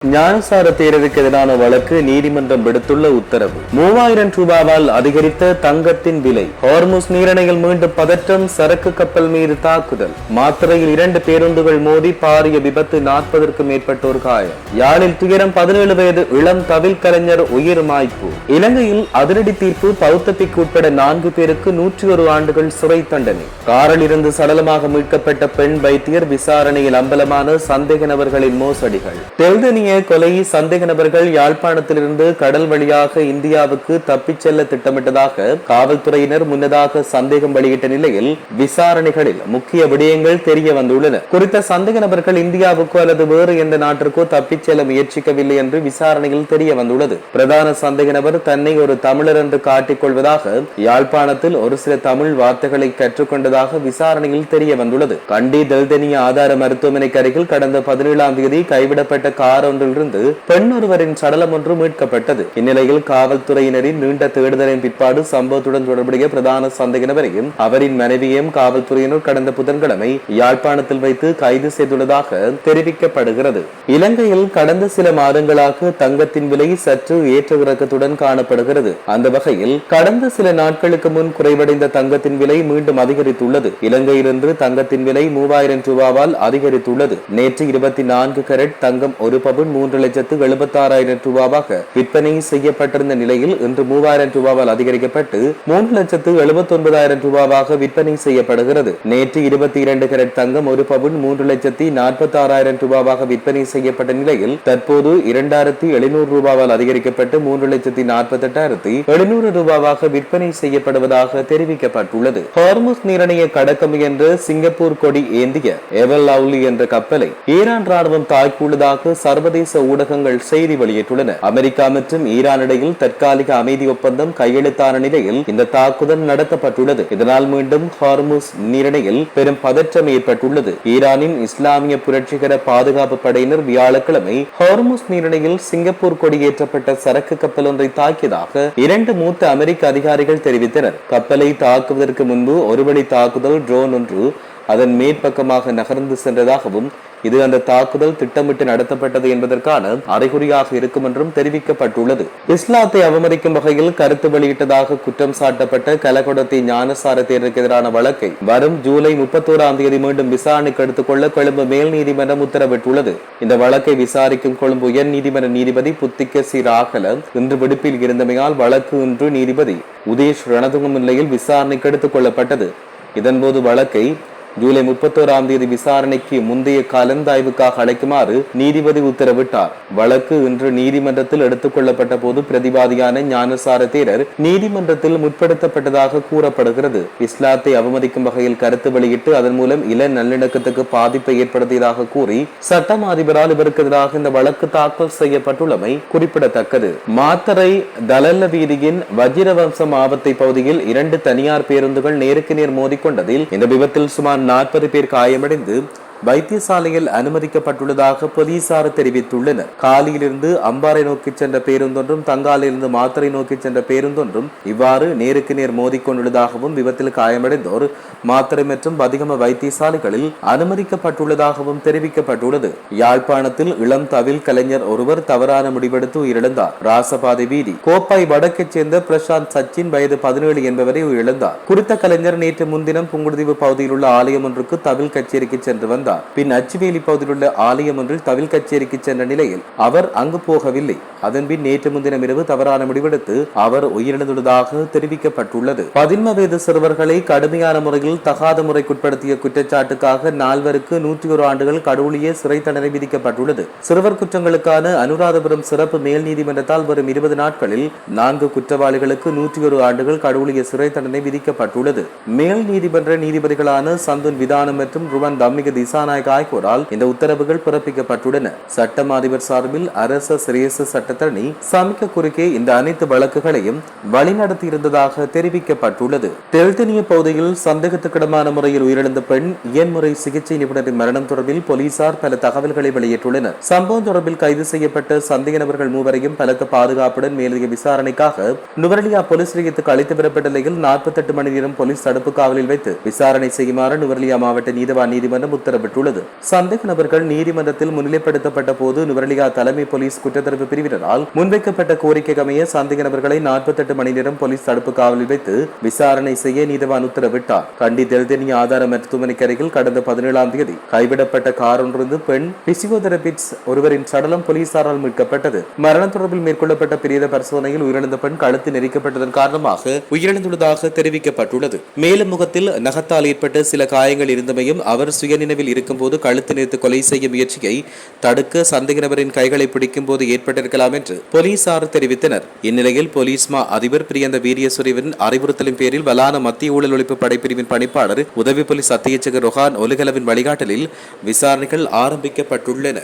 ஞானசார தேரருக்கு எதிரான வழக்கு நீதிமன்றம் விடுத்துள்ள உத்தரவு. 3000 ரூபாவால் அதிகரித்த தங்கத்தின் விலை. ஹார்முஸ் நீரிணையில் மீண்டும் பதற்றம். சரக்கு கப்பல் மீது தாக்குதல். மாத்திரையில் 2 பேருந்துகள் மோதி பாரிய விபத்து. 40க்கும் மேற்பட்டோர் காயம். யாழில் துயரம். 17 வயது இளம் தவில் கலைஞர் உயிர் மாய்ப்பு. இலங்கையில் அதிரடி தீர்ப்பு. பௌத்தபிக்கு உட்பட 4 பேருக்கு 101 ஆண்டுகள் சிறை தண்டனை. காரில் இருந்து சடலமாக மீட்கப்பட்ட பெண் வைத்தியர் விசாரணையில் அம்பலமான சந்தேக நபர்களின் மோசடிகள். கொலை சந்தேக நபர்கள் யாழ்ப்பாணத்திலிருந்து கடல் வழியாக இந்தியாவுக்கு தப்பிச் செல்ல திட்டமிட்டதாக காவல்துறையினர் முன்னதாக சந்தேகம் வெளியிட்ட நிலையில் விசாரணைகளில் முக்கிய விடயங்கள் தெரிய வந்துள்ளன. குறித்த சந்தேக நபர்கள் இந்தியாவுக்கோ அல்லது வேறு எந்த நாட்டிற்கோ தப்பிச் செல்ல முயற்சிக்கவில்லை என்று விசாரணையில் தெரிய வந்துள்ளது. பிரதான சந்தேக நபர் தன்னை ஒரு தமிழர் என்று காட்டிக் கொள்வதாக யாழ்ப்பாணத்தில் ஒரு சில தமிழ் வார்த்தைகளை கற்றுக்கொண்டதாக விசாரணையில் தெரிய வந்துள்ளது. கண்டி தெல்தெனிய ஆதார மருத்துவமனைக்கு அருகில் கடந்த 17ஆம் தேதி கைவிடப்பட்ட கார் ஒன்றிலிருந்து பெண் ஒருவரின் சடலம் ஒன்று மீட்கப்பட்டது. இந்நிலையில் காவல்துறையினரின் நீண்ட தேடுதலின் பிற்பாடு சம்பவத்துடன் தொடர்புடைய பிரதான சந்தேக நபரையும் அவரின் மனைவியையும் காவல்துறையினர் கடந்த புதன்கிழமை யாழ்ப்பாணத்தில் வைத்து கைது செய்துள்ளதாக தெரிவிக்கப்படுகிறது. இலங்கையில் கடந்த சில மாதங்களாக தங்கத்தின் விலை சற்று ஏற்ற இறக்கத்துடன் காணப்படுகிறது. அந்த வகையில் கடந்த சில நாட்களுக்கு முன் குறைவடைந்த தங்கத்தின் விலை மீண்டும் அதிகரித்துள்ளது. இலங்கையிலிருந்து தங்கத்தின் விலை 3000 ரூபாவால் அதிகரித்துள்ளது. நேற்று 24 கேரட் தங்கம் ஒரு பவுன் 3,76,000 ரூபாவாக விற்பனை செய்யப்பட்டிருந்த நிலையில் இன்று 3000 ரூபாவால் அதிகரிக்கப்பட்டு 3,79,000 ரூபாவாக விற்பனை செய்யப்படுகிறது. நேற்று 22 கேரட் தங்கம் ஒரு பவுன் 3,46,000 ரூபாவாக விற்பனை செய்யப்பட்ட நிலையில் தற்போது 2,700 ரூபாவால் அதிகரிக்கப்பட்டு 3,48,700 ரூபாவாக விற்பனை செய்யப்படுவதாக தெரிவிக்கப்பட்டுள்ளது. ஹார்முஸ் நீரிணையை கடக்க முயன்ற சிங்கப்பூர் கொடி ஏந்திய எவர் லவ்லி என்ற கப்பலை ஈரான் ராணுவம் தாக்கியுள்ளதாக சர்வதேச ஊடகங்கள் செய்தி வெளியிட்டுள்ளன. அமெரிக்கா மற்றும் ஈரான் இடையில் தற்காலிக அமைதி ஒப்பந்தம் கையெழுத்தான நிலையில் இந்த தாக்குதல் நடத்தப்பட்டுள்ளது. இதனால் மீண்டும் ஹார்முஸ் நீரிணையில் பெரும் பதற்றம் ஏற்பட்டுள்ளது. ஈரானின் இஸ்லாமிய புரட்சிகர பாதுகாப்பு படையினர் வியாழக்கிழமை ஹார்முஸ் நீரிணையில் சிங்கப்பூர் கொடியேற்றப்பட்ட சரக்கு கப்பல் ஒன்றை தாக்கியதாக 2 மூத்த அமெரிக்க அதிகாரிகள் தெரிவித்தனர். கப்பலை தாக்குவதற்கு முன்பு ஒருவழி தாக்குதல் ட்ரோன் ஒன்று அதன் மேற்பக்கமாக நகர்ந்து சென்றதாகவும் இது அந்த தாக்குதல் திட்டமிட்டு நடத்தப்பட்டது என்பதற்கான அறிகுறியாக இருக்கும் என்றும் தெரிவிக்கப்பட்டுள்ளது. இஸ்லாத்தை அவமதிக்கும் வகையில் கருத்து வெளியிட்டதாக குற்றம் சாட்டப்பட்ட கலகொடத்தி ஞானசார தேரருக்கு எதிரான வழக்கை வரும் ஜூலை 31ஆம் தேதி மீண்டும் விசாரணைக்கு எடுத்துக் கொள்ள கொழும்பு மேல் நீதிமன்றம் உத்தரவிட்டுள்ளது. இந்த வழக்கை விசாரிக்கும் கொழும்பு உயர் நீதிமன்ற நீதிபதி புத்திக சி ராகல இன்று விடுப்பில் இருந்தமையால் வழக்கு இன்று நீதிபதி உதேஷ் ரணதுங்க முன்னிலையில் விசாரணைக்கு எடுத்துக் கொள்ளப்பட்டது. இதன்போது வழக்கை ஜூலை 31ஆம் தேதி விசாரணைக்கு முந்தைய கலந்தாய்வுக்காக அழைக்குமாறு நீதிபதி உத்தரவிட்டார். வழக்கு இன்று நீதிமன்றத்தில் எடுத்துக் கொள்ளப்பட்ட போது பிரதிவாதியான ஞானசார தேரர் நீதிமன்றத்தில் முற்படுத்தப்பட்டதாக கூறப்படுகிறது. இஸ்லாத்தை அவமதிக்கும் வகையில் கருத்து வெளியிட்டு அதன் மூலம் இள நல்லிணக்கத்துக்கு பாதிப்பை ஏற்படுத்தியதாக கூறி சட்டம் அதிபரால் இவருக்கு எதிராக இந்த வழக்கு தாக்கல் செய்யப்பட்டுள்ளமை குறிப்பிடத்தக்கது. மாத்தரை தலல்ல வீதியின் வஜிரவம்சம் ஆபத்தை பகுதியில் 2 தனியார் பேருந்துகள் நேருக்கு நேர் மோதிக்கொண்டதில் இந்த விபத்தில் சுமார் 40 பேர் காயமடைந்து வைத்தியசாலையில் அனுமதிக்கப்பட்டுள்ளதாக போலீசார் தெரிவித்துள்ளனர். காலியிலிருந்து அம்பாறை நோக்கி சென்ற பேருந்தொன்றும் தங்காலிலிருந்து மாத்தரை நோக்கி சென்ற பேருந்தொன்றும் இவ்வாறு நேருக்கு நேர் மோதிக்கொண்டுள்ளதாகவும் விபத்தில் காயமடைந்தோர் மாத்தரை மற்றும் அதிகம வைத்தியசாலைகளில் அனுமதிக்கப்பட்டுள்ளதாகவும் தெரிவிக்கப்பட்டுள்ளது. யாழ்ப்பாணத்தில் இளம் தவில் கலைஞர் ஒருவர் தவறான முடிவெடுத்து உயிரிழந்தார். ராசபாதை வீதி கோப்பாய் வடக்கைச் சேர்ந்த பிரசாந்த் சச்சின் வயது 17 என்பவரை உயிரிழந்தார். குறித்த கலைஞர் நேற்று முன்தினம் புங்குடுதீவு பகுதியில் உள்ள ஆலயம் ஒன்றுக்கு தவில் கச்சேரிக்கு சென்று வந்தார். பின் அச்சுவேலி பகுதியில் உள்ள ஆலயம் ஒன்றில் தவில் கச்சேரிக்கு சென்ற நிலையில் அவர் அங்கு போகவில்லை. அதன்பின் நேற்று முன்தினம் இரவு தவறான முடிவெடுத்து அவர் உயிரிழந்துள்ளதாக தெரிவிக்கப்பட்டுள்ளது. 17 வயது சிறுவர்களை கடுமையான முறையில் தகாத முறைக்குட்படுத்திய குற்றச்சாட்டுக்காக 4 101 ஆண்டுகள் கடூழிய சிறை தண்டனை விதிக்கப்பட்டுள்ளது. சிறுவர் குற்றங்களுக்கான அனுராதபுரம் சிறப்பு மேல் நீதிமன்றத்தால் வரும் 20 நாட்களில் 4 குற்றவாளிகளுக்கு 101 ஆண்டுகள் கடூழிய சிறை தண்டனை விதிக்கப்பட்டுள்ளது. மேல் நீதிமன்ற நீதிபதிகளான சந்துன் விதானம் மற்றும் ருவன் தம்மிக திசாநாயக ஆகியோரால் இந்த உத்தரவுகள் பிறப்பிக்கப்பட்டுள்ளன. சட்டம் அதிபர் சார்பில் அரச சிரேச சட்டத்தரணி சமிக்க குறுக்கே இந்த அனைத்து வழக்குகளையும் வழிநடத்தியிருந்ததாக தெரிவிக்கப்பட்டுள்ளது. தெல்தெனிய பகுதியில் சந்தேகத்துக்கிடமான முறையில் உயிரிழந்த பெண் இயன்முறை சிகிச்சை நிபுணரின் மரணம் தொடர்பில் போலீசார் பல தகவல்களை வெளியிட்டுள்ளனர். சம்பவம் தொடர்பில் கைது செய்யப்பட்ட சந்தேக நபர்கள் மூவரையும் பலத்த பாதுகாப்புடன் மேலதிக விசாரணைக்காக நுவரெலியா போலீஸ் நிலையத்துக்கு அழைத்து வரப்பட்ட நிலையில் 48 மணி நேரம் போலீஸ் தடுப்பு காவலில் வைத்து விசாரணை செய்யுமாறு நுவரெலியா மாவட்ட நீதவான் நீதிமன்றம் உத்தரவிட்டுள்ளது. தெரிவிக்கப்பட்டுள்ளது. சந்தேக நபர்கள் நீதிமன்றத்தில் முன்னிலைப்படுத்தப்பட்ட போது நுவரெலியா தலைமை போலீஸ் குற்றத்தடுப்பு பிரிவினரால் முன்வைக்கப்பட்ட கோரிக்கைக்கு அமைய சந்தேக நபர்களை 48 மணி நேரம் போலீஸ் தடுப்பு காவலில் வைத்து விசாரணை செய்ய நீதவான் உத்தரவிட்டார். கண்டி தெல்தெனிய ஆதார மருத்துவமனைக்கு அருகில் கடந்த 17ஆம் தேதி கைவிடப்பட்ட கார் ஒன்றிலிருந்து பெண் பிசியோதெரபிஸ்ட் ஒருவரின் சடலம் போலீசாரால் மீட்கப்பட்டது. மரணம் தொடர்பில் மேற்கொள்ளப்பட்ட பிரேத பரிசோதனையில் உயிரிழந்த பெண் கழுத்து நெரிக்கப்பட்டதன் காரணமாக உயிரிழந்துள்ளதாக தெரிவிக்கப்பட்டுள்ளது. மேலும் முகத்தில் நகத்தால் ஏற்பட்ட சில காயங்கள் இருந்தமையும் அவர் சுயநினைவில் இருக்கும்போது கழுத்து நெரித்து கொலை செய்ய முயற்சியை தடுக்க சந்தேக நபரின் கைகளை பிடிக்கும் போது ஏற்பட்டிருக்கலாம் என்று போலீசார் தெரிவித்தனர். இந்நிலையில் போலீஸ் மா அதிபர் பிரியந்த வீரியசுரிவின் அறிவுறுத்தலின் பேரில் வலான மத்திய ஊழல் ஒழிப்பு படைப்பிரிவின் பணிப்பாளர் உதவி போலீஸ் அத்தியட்சகர் ரொஹான் ஒலுகலவின் வழிகாட்டலில் விசாரணைகள் ஆரம்பிக்கப்பட்டுள்ளன.